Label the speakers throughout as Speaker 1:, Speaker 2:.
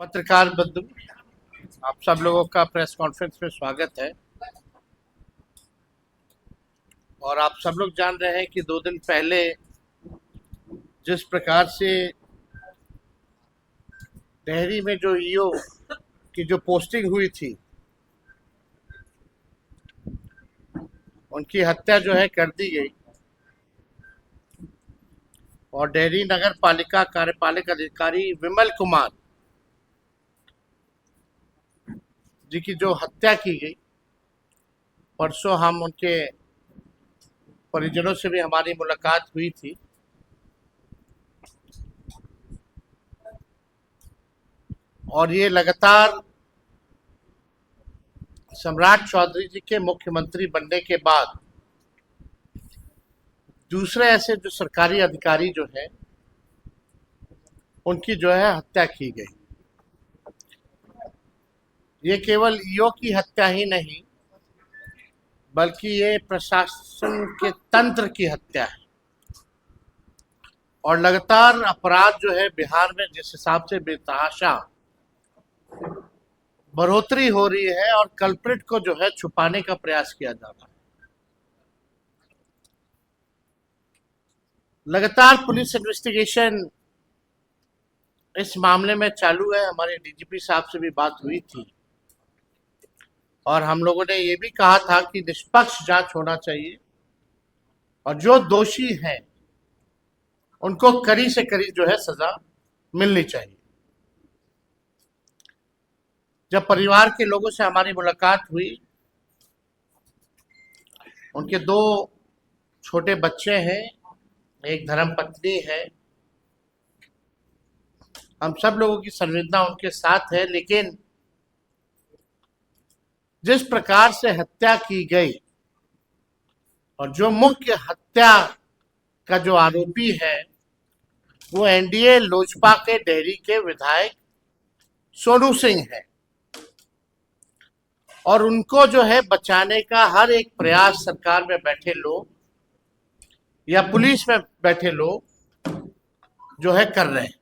Speaker 1: पत्रकार बंधु, आप सब लोगों का प्रेस कॉन्फ्रेंस में स्वागत है। और आप सब लोग जान रहे हैं कि 2 दिन पहले जिस प्रकार से डेहरी में जो ईओ की जो पोस्टिंग हुई थी, उनकी हत्या जो है कर दी गई। और डेहरी नगर पालिका कार्यपालक अधिकारी विमल कुमार जी की जो हत्या की गई, परसों हम उनके परिजनों से भी हमारी मुलाकात हुई थी। और ये लगातार सम्राट चौधरी जी के मुख्यमंत्री बनने के बाद दूसरे ऐसे जो सरकारी अधिकारी जो है, उनकी जो है हत्या की गई। ये केवल ईओ की हत्या ही नहीं, बल्कि ये प्रशासन के तंत्र की हत्या है। और लगातार अपराध जो है बिहार में जिस हिसाब से बेतहाशा बढ़ोतरी हो रही है, और कल्प्रिट को जो है छुपाने का प्रयास किया जा रहा है। लगातार पुलिस इन्वेस्टिगेशन इस मामले में चालू है। हमारे डीजीपी साहब से भी बात हुई थी और हम लोगों ने ये भी कहा था कि निष्पक्ष जांच होना चाहिए और जो दोषी हैं उनको कड़ी से कड़ी जो है सजा मिलनी चाहिए। जब परिवार के लोगों से हमारी मुलाकात हुई, उनके 2 छोटे बच्चे हैं, एक धर्मपत्नी है, हम सब लोगों की संवेदना उनके साथ है। लेकिन जिस प्रकार से हत्या की गई और जो मुख्य हत्या का जो आरोपी है वो एनडीए लोजपा के डेहरी के विधायक सोनू सिंह है, और उनको जो है बचाने का हर एक प्रयास सरकार में बैठे लोग या पुलिस में बैठे लोग जो है कर रहे हैं।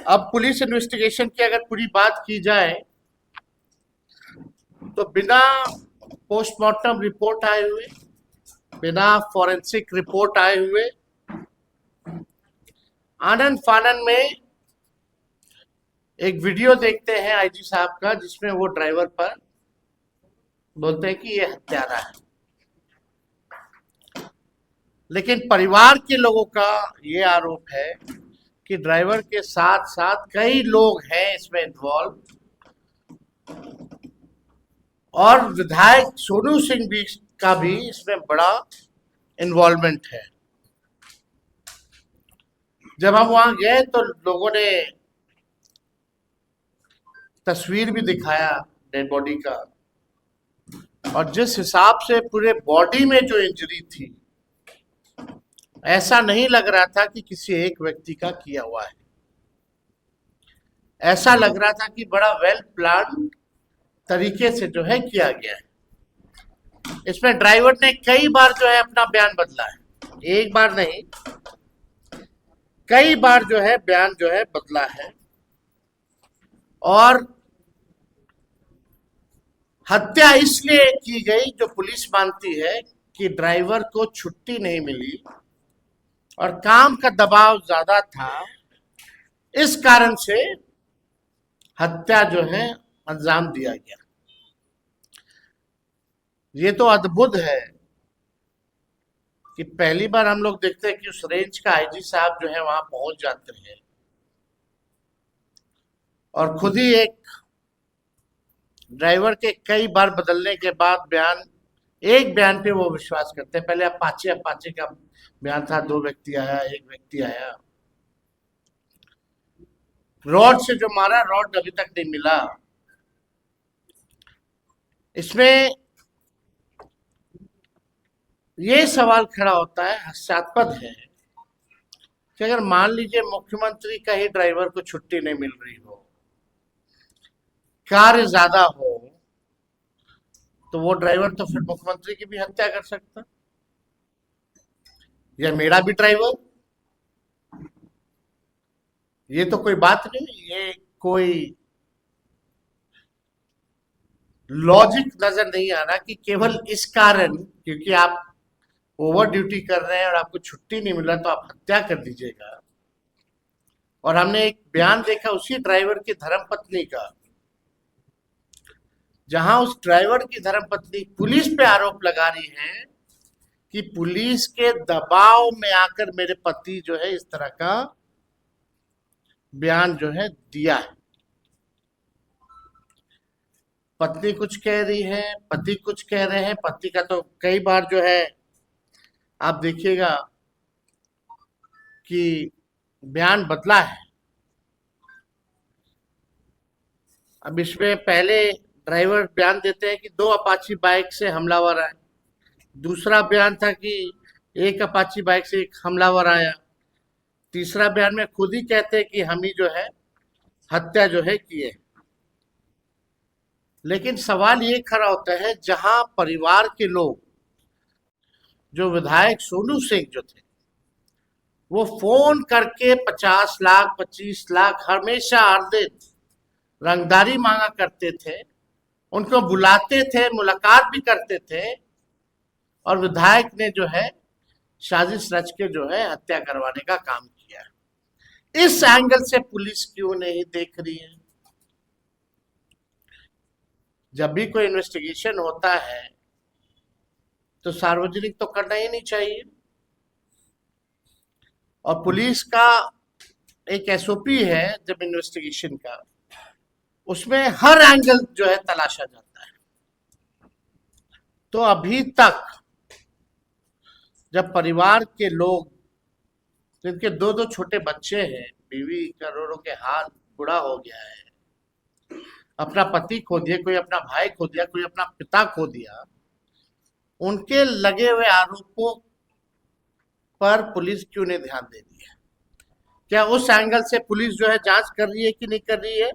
Speaker 1: अब पुलिस इन्वेस्टिगेशन की अगर पूरी बात की जाए तो बिना पोस्टमार्टम रिपोर्ट आए हुए, बिना फॉरेंसिक रिपोर्ट आए हुए, आनंद फानन में एक वीडियो देखते हैं आईजी साहब का, जिसमें वो ड्राइवर पर बोलते हैं कि ये हत्यारा है। लेकिन परिवार के लोगों का ये आरोप है कि ड्राइवर के साथ साथ कई लोग हैं इसमें इन्वॉल्व, और विधायक सोनू सिंह भी का भी इसमें बड़ा इन्वॉल्वमेंट है। जब हम वहां गए तो लोगों ने तस्वीर भी दिखाया डेड बॉडी का, और जिस हिसाब से पूरे बॉडी में जो इंजरी थी, ऐसा नहीं लग रहा था कि किसी एक व्यक्ति का किया हुआ है। ऐसा लग रहा था कि बड़ा वेल प्लान तरीके से जो है किया गया है। इसमें ड्राइवर ने कई बार जो है अपना बयान बदला है, एक बार नहीं, कई बार जो है बयान जो है बदला है। और हत्या इसलिए की गई, जो पुलिस मानती है कि ड्राइवर को छुट्टी नहीं मिली और काम का दबाव ज्यादा था, इस कारण से हत्या जो है अंजाम दिया गया। ये तो अद्भुत है कि पहली बार हम लोग देखते हैं कि उस रेंज का आईजी साहब जो है वहां पहुंच जाते हैं और खुद ही एक ड्राइवर के कई बार बदलने के बाद एक बयान पे वो विश्वास करते हैं। पहले अपाचे का बयान था, 2 व्यक्ति आया, 1 व्यक्ति आया। रॉड से जो मारा, रॉड अभी तक नहीं मिला। इसमें ये सवाल खड़ा होता है, हास्यास्पद है, कि अगर मान लीजिए मुख्यमंत्री का ही ड्राइवर को छुट्टी नहीं मिल रही हो, कार्य ज्यादा हो, तो वो ड्राइवर तो फिर मुख्यमंत्री की भी हत्या कर सकता, या मेरा भी ड्राइवर। ये तो कोई बात नहीं, ये कोई लॉजिक नजर नहीं आ रहा कि केवल इस कारण, क्योंकि आप ओवर ड्यूटी कर रहे हैं और आपको छुट्टी नहीं मिला तो आप हत्या कर दीजिएगा। और हमने एक बयान देखा उसी ड्राइवर की धर्मपत्नी का, जहां उस ड्राइवर की धर्मपत्नी पुलिस पे आरोप लगा रही है कि पुलिस के दबाव में आकर मेरे पति जो है इस तरह का बयान जो है दिया है। पत्नी कुछ कह रही है, पति कुछ कह रहे हैं। पति का तो कई बार जो है आप देखिएगा कि बयान बदला है। अब इसमें पहले ड्राइवर बयान देते हैं कि 2 अपाची बाइक से हमलावर आए। दूसरा बयान था कि 1 अपाची बाइक से एक हमलावर आया। तीसरा बयान में खुद ही कहते हैं कि हम ही जो है हत्या जो है किए। लेकिन सवाल ये खड़ा होता है, जहां परिवार के लोग, जो विधायक सोनू सिंह जो थे, वो फोन करके 50 लाख 25 लाख हमेशा हर दिन रंगदारी मांगा करते थे, उनको बुलाते थे, मुलाकात भी करते थे, और विधायक ने जो है साजिश रच के जो है हत्या करवाने का काम किया। इस एंगल से पुलिस क्यों नहीं देख रही है? जब भी कोई इन्वेस्टिगेशन होता है तो सार्वजनिक तो करना ही नहीं चाहिए। और पुलिस का एक एसओपी है जब इन्वेस्टिगेशन का, उसमें हर एंगल जो है तलाशा जाता है। तो अभी तक जब परिवार के लोग, जिनके 2-2 छोटे बच्चे हैं, बीवी करोड़ों के हाथ बुढ़ा हो गया है, अपना पति खो दिया, कोई अपना भाई खो दिया, कोई अपना पिता खो दिया, उनके लगे हुए आरोपों पर पुलिस क्यों नहीं ध्यान दे रही है? क्या उस एंगल से पुलिस जो है जांच कर रही है कि नहीं कर रही है,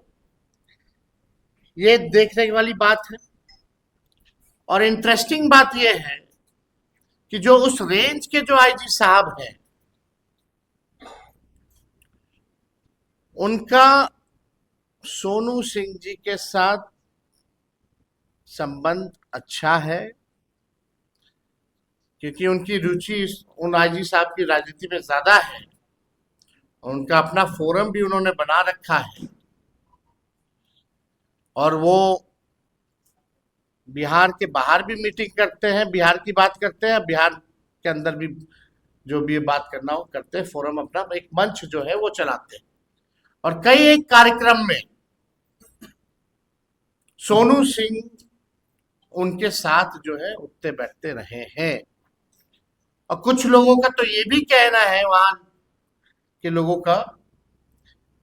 Speaker 1: ये देखने वाली बात है। और इंटरेस्टिंग बात यह है कि जो उस रेंज के जो आईजी साहब हैं, उनका सोनू सिंह जी के साथ संबंध अच्छा है, क्योंकि उनकी रुचि उन आईजी साहब की राजनीति में ज्यादा है। उनका अपना फोरम भी उन्होंने बना रखा है, और वो बिहार के बाहर भी मीटिंग करते हैं, बिहार की बात करते हैं, बिहार के अंदर भी जो भी बात करना हो करते हैं। फोरम अपना एक मंच जो है वो चलाते हैं, और कई एक कार्यक्रम में सोनू सिंह उनके साथ जो है उठते बैठते रहे हैं। और कुछ लोगों का तो ये भी कहना है, वहां के लोगों का,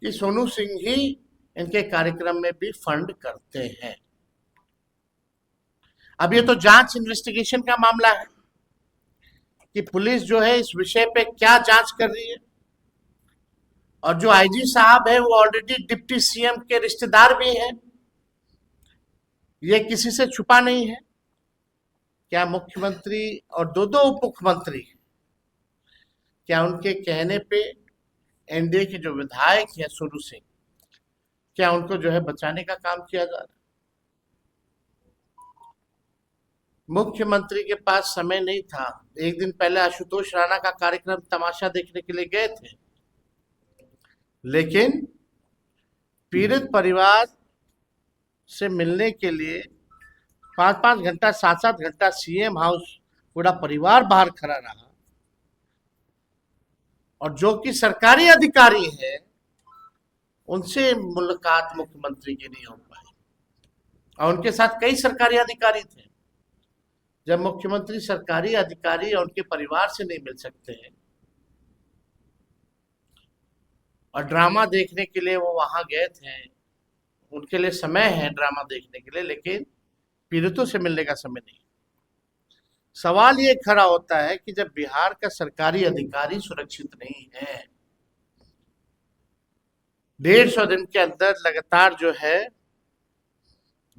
Speaker 1: कि सोनू सिंह ही इनके कार्यक्रम में भी फंड करते हैं। अब ये तो जांच इन्वेस्टिगेशन का मामला है कि पुलिस जो है इस विषय पे क्या जांच कर रही है। और जो आईजी साहब है वो ऑलरेडी डिप्टी सीएम के रिश्तेदार भी हैं, ये किसी से छुपा नहीं है। क्या मुख्यमंत्री और 2-2 उप मुख्यमंत्री, क्या उनके कहने पे एनडीए के जो विधायक है सोनू सिंह, क्या उनको जो है बचाने का काम किया जा रहा है? मुख्यमंत्री के पास समय नहीं था। एक दिन पहले आशुतोष राणा का कार्यक्रम तमाशा देखने के लिए गए थे, लेकिन पीड़ित परिवार से मिलने के लिए 5-5 घंटा 7-7 घंटा सीएम हाउस पूरा परिवार बाहर खड़ा रहा, और जो कि सरकारी अधिकारी है उनसे मुलाकात मुख्यमंत्री की नहीं हो पाई। और उनके साथ कई सरकारी अधिकारी थे। जब मुख्यमंत्री सरकारी अधिकारी और उनके परिवार से नहीं मिल सकते हैं, और ड्रामा देखने के लिए वो वहां गए थे, उनके लिए समय है ड्रामा देखने के लिए, लेकिन पीड़ितों से मिलने का समय नहीं। सवाल ये खड़ा होता है कि जब बिहार का सरकारी अधिकारी सुरक्षित नहीं है, 150 दिन के अंदर लगातार जो है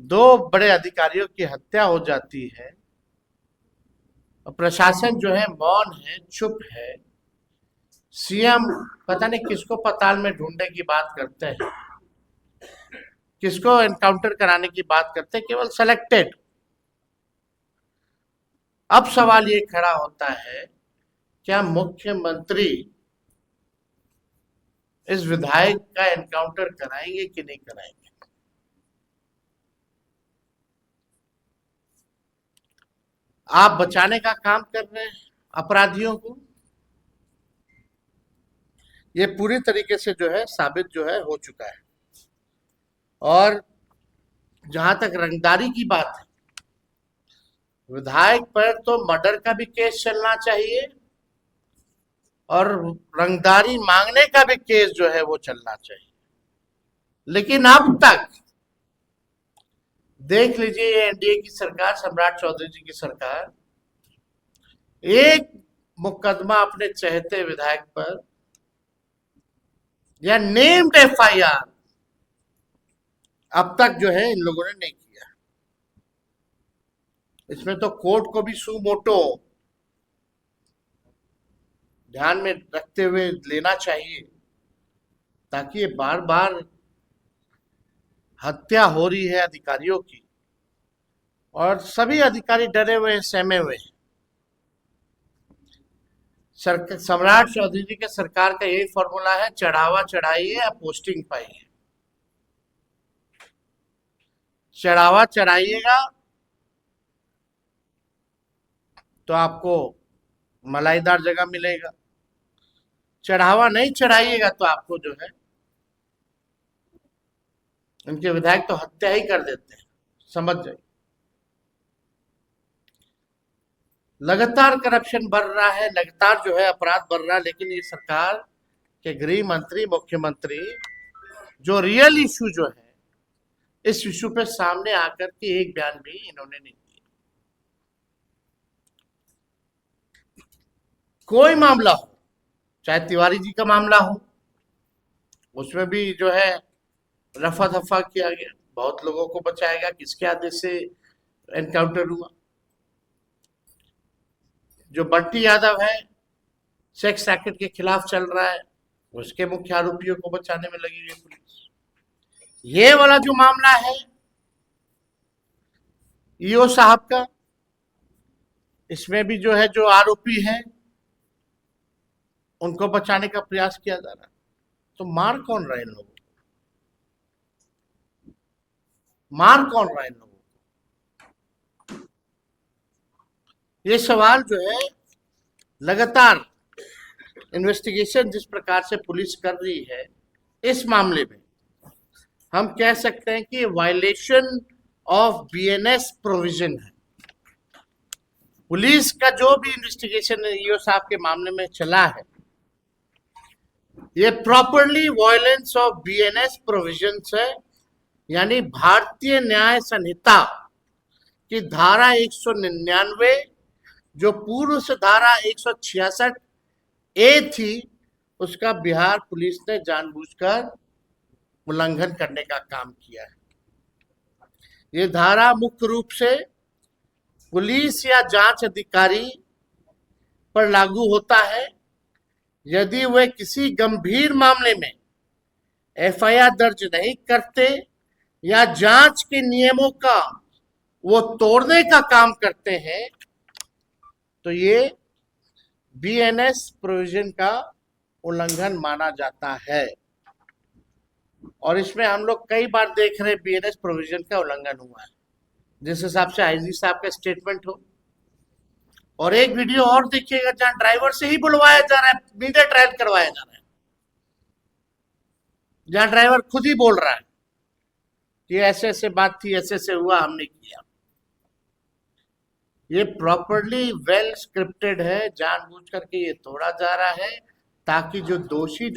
Speaker 1: 2 बड़े अधिकारियों की हत्या हो जाती है, और प्रशासन जो है मौन है, चुप है, सीएम पता नहीं किसको पाताल में ढूंढने की बात करते हैं, किसको एनकाउंटर कराने की बात करते हैं, केवल सेलेक्टेड। अब सवाल ये खड़ा होता है, क्या मुख्यमंत्री इस विधायक का एनकाउंटर कराएंगे कि नहीं कराएंगे? आप बचाने का काम कर रहे हैं अपराधियों को, ये पूरी तरीके से जो है साबित जो है हो चुका है। और जहां तक रंगदारी की बात है, विधायक पर तो मर्डर का भी केस चलना चाहिए और रंगदारी मांगने का भी केस जो है वो चलना चाहिए। लेकिन अब तक देख लीजिए, ये एनडीए की सरकार, सम्राट चौधरी जी की सरकार, एक मुकदमा अपने चहेते विधायक पर या नेम्ड एफआईआर अब तक जो है इन लोगों ने नहीं किया। इसमें तो कोर्ट को भी सू मोटो ध्यान में रखते हुए लेना चाहिए, ताकि ये बार बार हत्या हो रही है अधिकारियों की और सभी अधिकारी डरे हुए हैं, सहमे हुए हैं। सम्राट चौधरी जी के सरकार का यही फॉर्मूला है, चढ़ावा चढ़ाइए या पोस्टिंग पाइए। चढ़ावा चढ़ाइएगा तो आपको मलाईदार जगह मिलेगा, चढ़ावा नहीं चढ़ाइएगा तो आपको जो है, उनके विधायक तो हत्या ही कर देते हैं, समझ जाइए। लगातार करप्शन बढ़ रहा है, लगातार जो है अपराध बढ़ रहा है, लेकिन ये सरकार के गृह मंत्री, मुख्यमंत्री जो रियल इशू जो है, इस इशू पे सामने आकर के एक बयान भी इन्होंने नहीं दिया। कोई मामला हो, चाहे तिवारी जी का मामला हो, उसमें भी जो है रफा दफा किया गया, बहुत लोगों को बचाया गया, किसके आदेश से एनकाउंटर हुआ। जो बंटी यादव है, सेक्स रैकेट के खिलाफ चल रहा है, उसके मुख्य आरोपियों को बचाने में लगी हुई पुलिस। ये वाला जो मामला है ईओ साहब का, इसमें भी जो है जो आरोपी है उनको बचाने का प्रयास किया जा रहा है। तो मार कौन रहा है इन लोगों को? मार कौन रहा है इन लोगों को? ये सवाल जो है, लगातार इन्वेस्टिगेशन जिस प्रकार से पुलिस कर रही है, इस मामले में हम कह सकते हैं कि वायलेशन ऑफ बीएनएस प्रोविजन है। पुलिस का जो भी इन्वेस्टिगेशन ईओ साहब के मामले में चला है, ये properly violence of BNS provisions है, यानी भारतीय न्याय संहिता की धारा 199, जो पूर्व से धारा 166 ए थी, उसका बिहार पुलिस ने जानबूझकर उल्लंघन करने का काम किया है। ये धारा मुख्य रूप से पुलिस या जांच अधिकारी पर लागू होता है यदि वे किसी गंभीर मामले में एफआईआर दर्ज नहीं करते या जांच के नियमों का वो तोड़ने का काम करते हैं, तो ये बीएनएस प्रोविजन का उल्लंघन माना जाता है। और इसमें हम लोग कई बार देख रहे हैं बीएनएस प्रोविजन का उल्लंघन हुआ है, जिस हिसाब से आईजी साहब का स्टेटमेंट हो। और एक वीडियो और देखिएगा जहां ड्राइवर से ही बुलवाया जा रहा है, मीडिया ट्रायल करवाया जा रहा है, जहां ड्राइवर खुद ही बोल रहा है कि ऐसे ऐसे बात थी, ऐसे ऐसे हुआ, हमने किया। ये प्रॉपरली वेल स्क्रिप्टेड है, जानबूझ करके ये तोड़ा जा रहा है, ताकि जो दोषी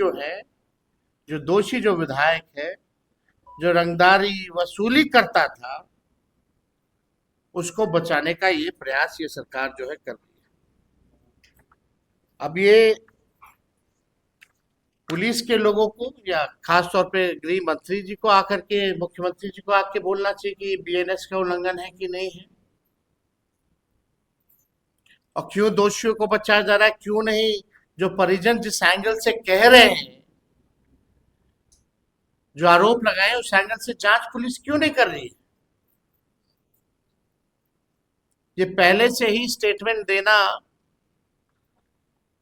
Speaker 1: जो विधायक है, जो रंगदारी वसूली करता था, उसको बचाने का ये प्रयास ये सरकार जो है कर रही है। अब ये पुलिस के लोगों को या खास तौर पे गृह मंत्री जी को आकर के, मुख्यमंत्री जी को आके बोलना चाहिए कि बीएनएस का उल्लंघन है कि नहीं है, और क्यों दोषियों को बचाया जा रहा है, क्यों नहीं जो परिजन जिस एंगल से कह रहे हैं, जो आरोप लगाए, उस एंगल से जांच पुलिस क्यों नहीं कर रही है? ये पहले से ही स्टेटमेंट देना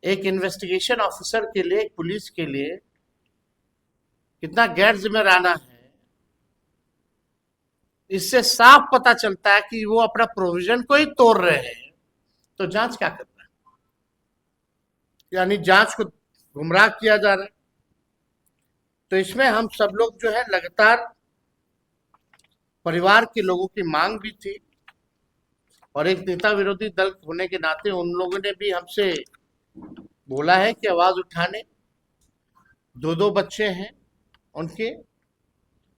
Speaker 1: एक इन्वेस्टिगेशन ऑफिसर के लिए, एक पुलिस के लिए कितना गैर जिम्मेदाराना है। इससे साफ पता चलता है कि वो अपना प्रोविजन को ही तोड़ रहे हैं, तो जांच क्या कर रहा है? यानी जांच को गुमराह किया जा रहा है। तो इसमें हम सब लोग जो है लगातार, परिवार के लोगों की मांग भी थी, और एक नेता विरोधी दल होने के नाते उन लोगों ने भी हमसे बोला है कि आवाज उठाने। दो बच्चे हैं उनके।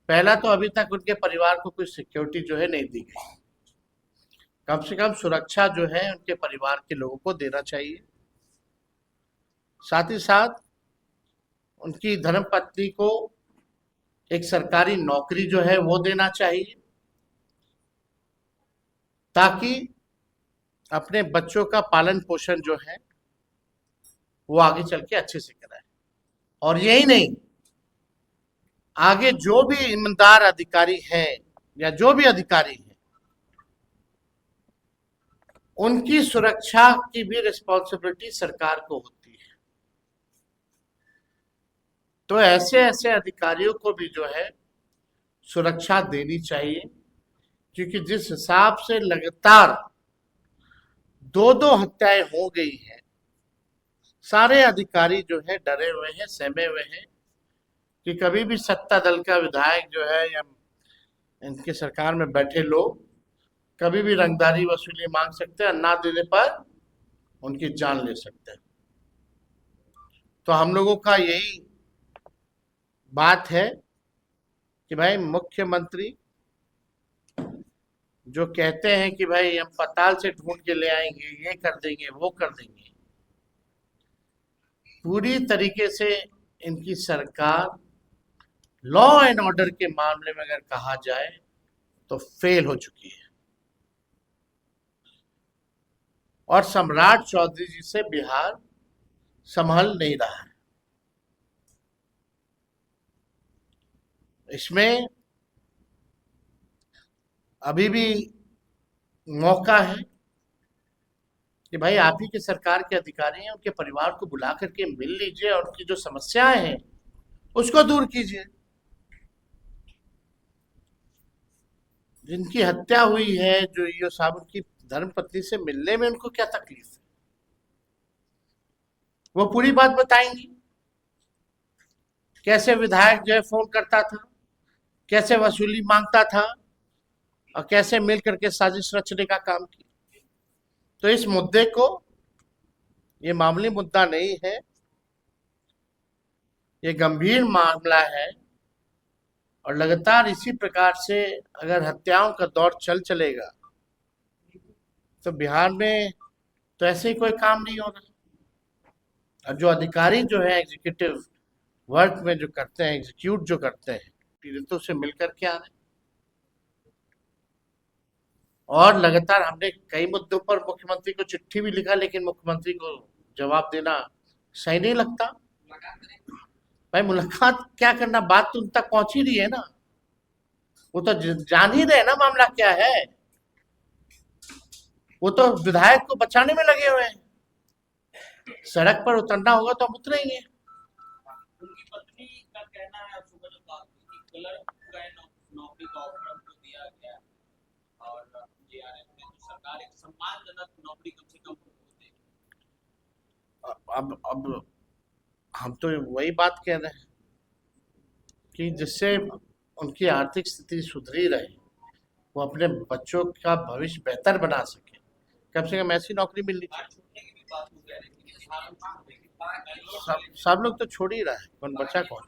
Speaker 1: पहला तो अभी तक उनके परिवार को कोई सिक्योरिटी जो है नहीं दी गई। कम से कम सुरक्षा जो है उनके परिवार के लोगों को देना चाहिए। साथ ही साथ उनकी धर्मपत्नी को एक सरकारी नौकरी जो है वो देना चाहिए, ताकि अपने बच्चों का पालन पोषण जो है वो आगे चल के अच्छे से कराए। और यही नहीं, आगे जो भी ईमानदार अधिकारी हैं या जो भी अधिकारी हैं, उनकी सुरक्षा की भी रिस्पॉन्सिबिलिटी सरकार को होती है। तो ऐसे ऐसे अधिकारियों को भी जो है सुरक्षा देनी चाहिए, क्योंकि जिस हिसाब से लगातार दो हत्याएं हो गई हैं, सारे अधिकारी जो है डरे हुए हैं, सहमे हुए हैं कि कभी भी सत्ता दल का विधायक जो है या इनके सरकार में बैठे लोग कभी भी रंगदारी वसूली मांग सकते हैं, ना देने पर उनकी जान ले सकते हैं। तो हम लोगों का यही बात है कि भाई मुख्यमंत्री जो कहते हैं कि भाई हम पताल से ढूंढ के ले आएंगे, ये कर देंगे, वो कर देंगे, पूरी तरीके से इनकी सरकार लॉ एंड ऑर्डर के मामले में अगर कहा जाए तो फेल हो चुकी है। और सम्राट चौधरी जी से बिहार संभल नहीं रहा है। इसमें अभी भी मौका है कि भाई आप ही की सरकार के अधिकारी हैं, उनके परिवार को बुला करके मिल लीजिए और उनकी जो समस्याएं हैं उसको दूर कीजिए। जिनकी हत्या हुई है, जो ये साहब, उनकी धर्मपत्नी से मिलने में उनको क्या तकलीफ है, वो पूरी बात बताएंगी। कैसे विधायक जो है फोन करता था, कैसे वसूली मांगता था, और कैसे मिल करके साजिश रचने का काम किया। तो इस मुद्दे को, ये मामूली मुद्दा नहीं है, ये गंभीर मामला है। और लगातार इसी प्रकार से अगर हत्याओं का दौर चलेगा तो बिहार में तो ऐसे ही कोई काम नहीं होगा। और जो अधिकारी जो है एग्जीक्यूटिव वर्क में जो करते हैं, एग्जीक्यूट जो करते हैं, पीड़ितों से मिलकर के आ रहे हैं। और लगातार हमने कई मुद्दों पर मुख्यमंत्री को चिट्ठी भी लिखा, लेकिन मुख्यमंत्री को जवाब देना सही नहीं लगता। भाई मुलाकात क्या करना, बात तो उन तक पहुंच ही रही है ना, वो तो जान ही रहे ना मामला क्या है। वो तो विधायक को बचाने में लगे हुए हैं। सड़क पर उतरना होगा तो हम उतरेंगे।
Speaker 2: उनकी पत्नी का कहना है, सुबह जो बात हुई कि क्लर्क का नौकरी का ऑफर हमको दिया गया, और जेआरएफ में तो सरकार एक सम्मानजनक नौकरी कम से कम देगी।
Speaker 1: अब हम तो वही बात कह रहे हैं कि जिससे उनकी आर्थिक स्थिति सुधरी रहे, वो अपने बच्चों का भविष्य बेहतर बना सके, कम से कम ऐसी नौकरी मिलनी चाहिए। सब लोग तो छोड़ ही रहा है, कौन बचा कौन।